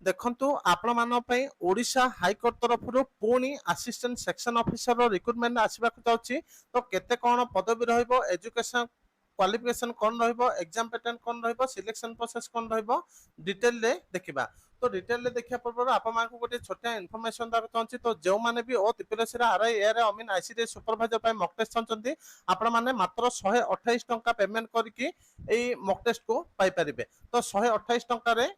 देखंतु आपण मान पई ओडिशा हाईकोर्ट तरफरु पुणी असिस्टेंट सेक्शन ऑफिसर रिक्रुटमेंट आसीबा जाउची। तो केते कोन पदवी रहइबो, एजुकेशन क्वालिफिकेशन कोन रहइबो, एग्जाम पैटर्न कोन रहइबो, सिलेक्शन प्रोसेस कोन रहइबो, डिटेल रे देखिबा। तो डिटेल रे देखिया पूर्व आप मान को गोटे छोटा इनफॉरमेशन दार चाहूँगी। तो जो माने भी ओ त्रिपुरेश्वर आरआई एआर अमीन आईसीडी सुपरवाइजर पे मॉक टेस्ट चाहते आपण माने मात्र 128 टंका पेमेंट करके एई मॉक टेस्ट को पाई परिबे। तो 128 टंका रे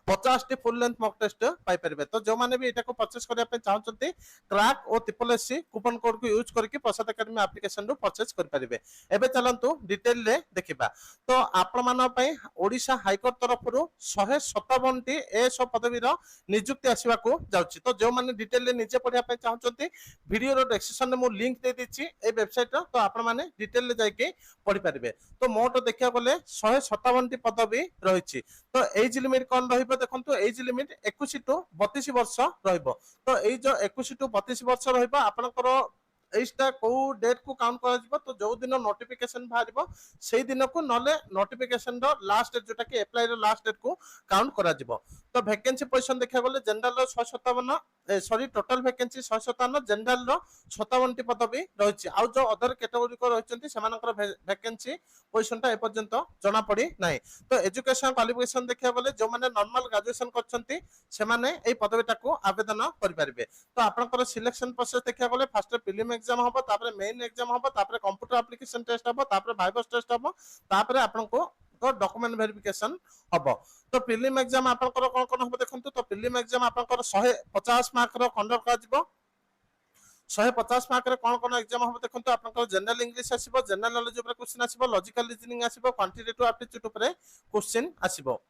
50 टी फुल लेंथ मॉक टेस्ट पाई परिबे। तो जो माने भी एटा को परचेस करिया पे चाहते क्रैक और ट्रिपल एससी कूपन कोड को यूज करके प्रसाद एकेडमी एप्लिकेशन रो परचेस कर परिबे। एबे चलंतु डिटेल रे देखिबा। तो आपण मान पई ओडिशा हाईकोर्ट तरफरु 157 टी एएसओ पदवी रो नियुक्ति आसीबा को जाउची। तो जो माने डिटेल रे निजे पढिया पे चाहते वीडियो रो डिस्क्रिप्शन में मु लिंक दे दिछि ए वेबसाइट रो। तो आपण माने डिटेल रे जाई के पढि परिबे। तो मोट देखिया गले 157 टी पदवी रहिछि। तो एज लिमिट कोन रहिबो देखंतु, एज लिमिट 21 टू 32 वर्ष रहिबो। तो एई जो 21 टू 32 वर्ष रहिबो आपनकर एजटा को डेट को काउंट करा जिवो। तो जो दिन नोटिफिकेशन बाहरिबो सेही दिन को नले नोटिफिकेशन रो लास्ट डेट जोटा कि अप्लाई रो लास्ट डेट को काउंट करा जिवो। तो वैकेंसी पोजीशन देखा गले जनरल रो 157 सॉरी टोटल वैकेंसी 157, जनरल रो 57 टी पदवी रहिछि। आ जो अदर कैटेगरी को रहिसंती सेमानकर वैकेंसी पोजीशन ता ए पर्यंत जणा पड़ी नाही। तो एजुकेशन क्वालिफिकेशन देखा गले जो माने नॉर्मल ग्रेजुएशन करछंती से माने ए पदवीटा को आवेदन करि परिबे। तो आपनकर सिलेक्शन प्रोसेस देखा गले फर्स्ट प्रीलिम एग्जाम हबो, तापर मेन एग्जाम हबो, तापर कंप्यूटर एप्लीकेशन टेस्ट हबो, तापर वाइवा टेस्ट हबो, तापर आपनको तो डॉक्यूमेंट वेरिफिकेशन हबो। तो प्रीलिम एग्जाम आपनकर कोन कोन हबो देखंतु। तो प्रीलिम एग्जाम आपनकर 150 मार्क रो कंडक्ट करा जिवो। 150 मार्क रे कोन कोन एग्जाम हबो देखंतु। आपनकर जनरल इंग्लिश आसीबो, जनरल नॉलेज ऊपर क्वेश्चन आसीबो, लॉजिकल रीजनिंग आसीबो, क्वांटिटेटिव एप्टीट्यूड ऊपर क्वेश्चन आसीबो।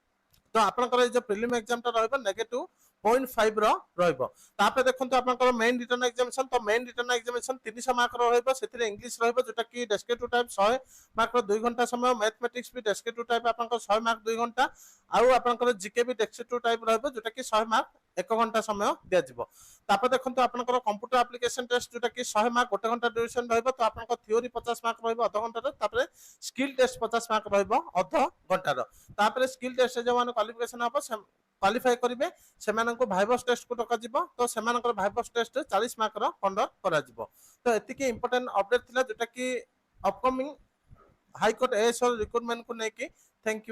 तो आपनकर जो प्रीलिम एग्जाम ता रहबो नेगेटिव 0.5 रो रहबो। तापर देखंतु आपनकर मेन रिटन एग्जामिनेशन। तो मेन रिटन एग्जामिनेशन 300 मार्क रो रहबो। सेथिरे इंग्लिश रहबो जोटा कि डेस्क्रिप्टिव टाइप 100 मार्क रो 2 घंटा समय, मैथमेटिक्स भी डेस्क्रिप्टिव टाइप आपनकर 100 मार्क 2 घंटा, आउ आपनकर जीके भी डेस्क्रिप्टिव टाइप रहबो जोटा कि 100 मार्क 1 घंटा समय दिया जिवो। तापर देखंतु आपनकर कंप्यूटर एप्लीकेशन टेस्ट जोटा कि 100 मार्क 1 घंटा ड्यूरेशन रहबो। तो आपनकर थ्योरी 50 मार्क रहबो आधा घंटा रो। तापर स्किल टेस्ट 50 मार्क रहबो आधा घंटा रो। तापर स्किल टेस्ट जो माने क्वालिफिकेशन हबो क्वालिफाई करिवे सेमाननको भाइवस टेस्ट को डका जिवो। तो सेमानकर भाइवस टेस्ट 40 मार्क रो कंडक्ट करा जिवो। तो एतिके इंपोर्टेंट अपडेट थिला जोटा कि अपकमिंग हाईकोर्ट एएसओ रिक्रुटमेंट को नेकी। Thank you.